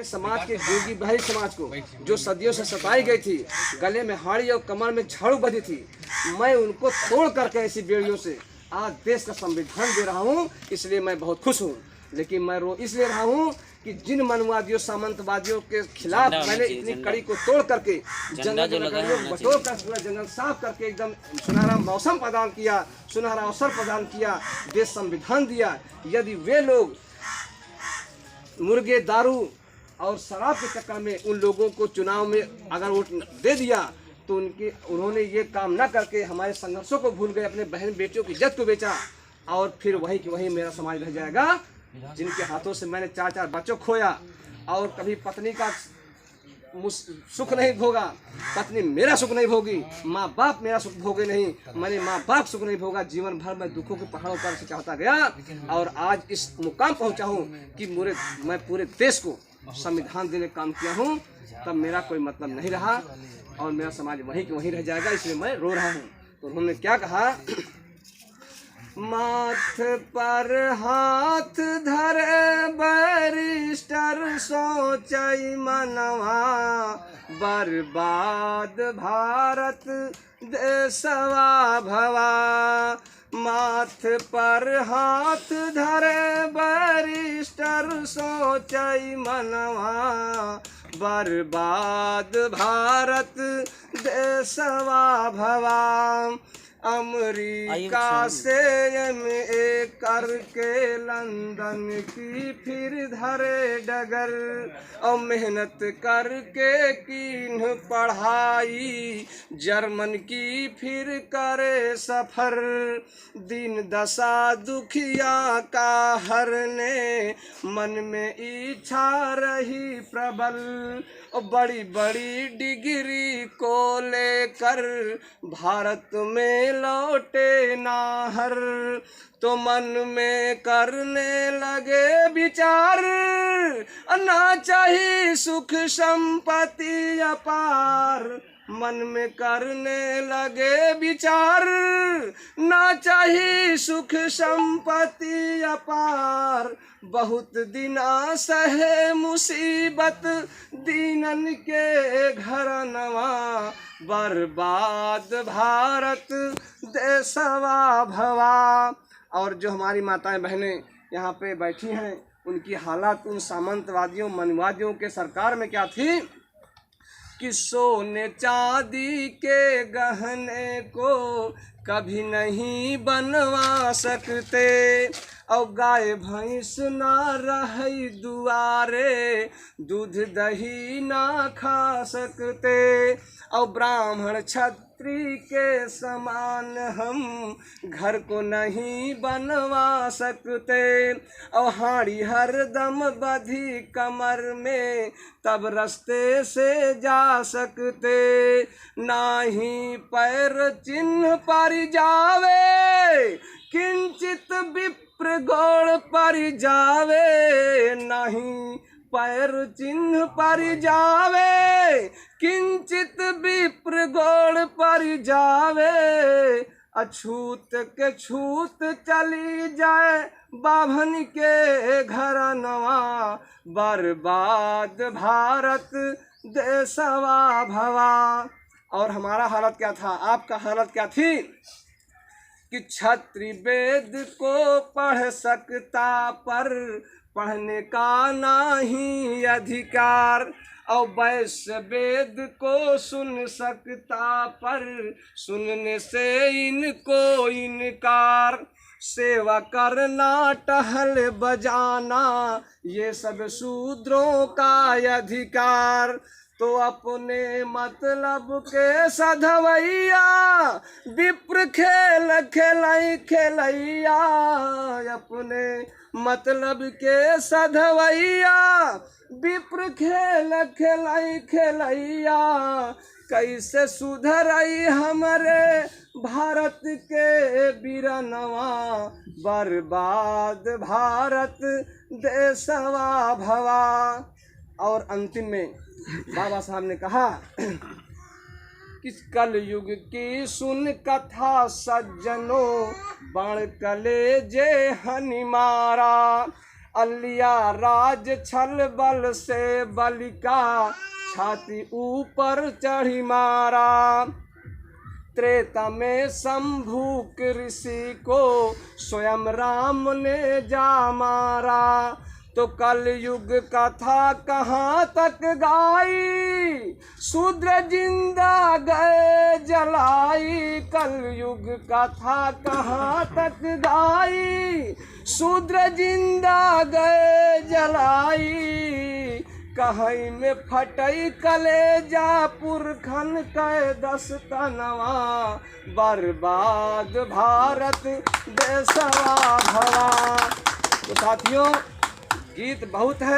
अपने समाज के जोगी बहरी समाज को, जो सदियों से सताई गई थी, गले में हाड़ी और कमर में झाड़ू बंधी थी, मैं उनको तोड़ करके ऐसी बेड़ियों से आज देश का संविधान दे रहा हूँ। इसलिए मैं बहुत खुश हूँ। लेकिन मैं रो इसलिए रहा हूँ कि जिन मनवादियों सामंतवादियों के खिलाफ मैंने इतनी कड़ी को तोड़ करके जंगल बटोर कर पूरा जंगल साफ करके एकदम सुनहरा मौसम प्रदान किया, सुनहरा अवसर प्रदान किया, देश संविधान दिया। यदि वे लोग मुर्गे, दारू और शराब के चक्कर में उन लोगों को चुनाव में अगर वोट दे दिया तो उन्होंने ये काम ना करके हमारे संघर्षों को भूल गए, अपने बहन बेटियों की इज्जत को बेचा, और फिर वही कि वही मेरा समाज रह जाएगा जिनके हाथों से मैंने 4-4 बच्चों खोया और कभी पत्नी का सुख नहीं भोगा, पत्नी मेरा सुख नहीं भोगी, माँ बाप मेरा सुख भोगे नहीं, मैंने माँ बाप सुख नहीं भोगा। जीवन भर मैं दुखों के पहाड़ों पर से चढ़ता गया और आज इस मुकाम पहुँचा हूँ कि मैं पूरे देश को संविधान देने का काम किया हूँ। तब मेरा कोई मतलब नहीं रहा और मेरा समाज वहीं कि वहीं रह जाएगा, इसलिए मैं रो रहा हूँ। तो उन्होंने क्या कहा, माथ पर हाथ धरे बैरिस्टर सोचई मनवा, बर्बाद भारत देशवा भवा। माथ पर हाथ धरे बैरिस्टर सोचई मनवा, बर्बाद भारत देशवा भवा। अमेरिका से MA करके लंदन की फिर धरे डगर, और मेहनत करके कीन पढ़ाई जर्मन की फिर करे सफर। दिन दशा दुखिया का हरने मन में इच्छा रही प्रबल, और बड़ी बड़ी डिग्री को लेकर भारत में लौटे नाहर। तो मन में करने लगे विचार, ना चाहिए सुख संपत्ति अपार। मन में करने लगे विचार, ना चाहिए सुख संपत्ति अपार। बहुत दिना सहे मुसीबत दीनन के घरनवा, बर्बाद भारत देशवा भवा। और जो हमारी माताएं बहनें यहाँ पे बैठी हैं, उनकी हालत उन सामंतवादियों मनवादियों के सरकार में क्या थी कि सोने चांदी के गहने को कभी नहीं बनवा सकते, और गाय भैंस ना रही दुआरे, दूध दही ना खा सकते, और ब्राह्मण क्षत्रिय के समान हम घर को नहीं बनवा सकते, और हाड़ी हरदम बधी कमर में तब रास्ते से जा सकते। नाही पैर चिन्ह पर जावे, किंचित विप्र गोड़ पर जावे। नहीं पैर चिन्ह पर जावे, किंचित विप्र गोड़ पर जावे। अछूत के छूत चली जाए बाभन के घरनवा, बर्बाद भारत देशवा भवा। और हमारा हालत क्या था, आपका हालत क्या थी कि क्षत्रिय वेद को पढ़ सकता पर पढ़ने का नहीं अधिकार, और वैश्य वेद को सुन सकता पर सुनने से इनको इनकार। सेवा करना टहल बजाना ये सब शूद्रों का अधिकार। तो अपने मतलब के सधवैया विप्र खेल खेलई खेलैया, अपने मतलब के सधवैया विप्र खेल खेलई खेलैया। कैसे सुधरई हमरे भारत के बीरनवा, बर्बाद भारत देशवा भवा। और अंतिम में बाबा साहब ने कहा कि कल युग की सुन कथा सज्जनों, बाण कलेजे हनि मारा। अलिया राज छल बल से बलिका छाती ऊपर चढ़ी मारा। त्रेता में शंभु के ऋषि को स्वयं राम ने जा मारा। तो कलयुग कथा कहाँ तक गाई, शूद्र जिंदा गए जलाई। कलयुग कथा कहाँ तक गाई, शूद्र जिंदा गए जलाई। कहीं में फटई कलेजा पुरखन के दस्तनवा, बर्बाद भारत देशवा भवा। तो साथियों, गीत बहुत है।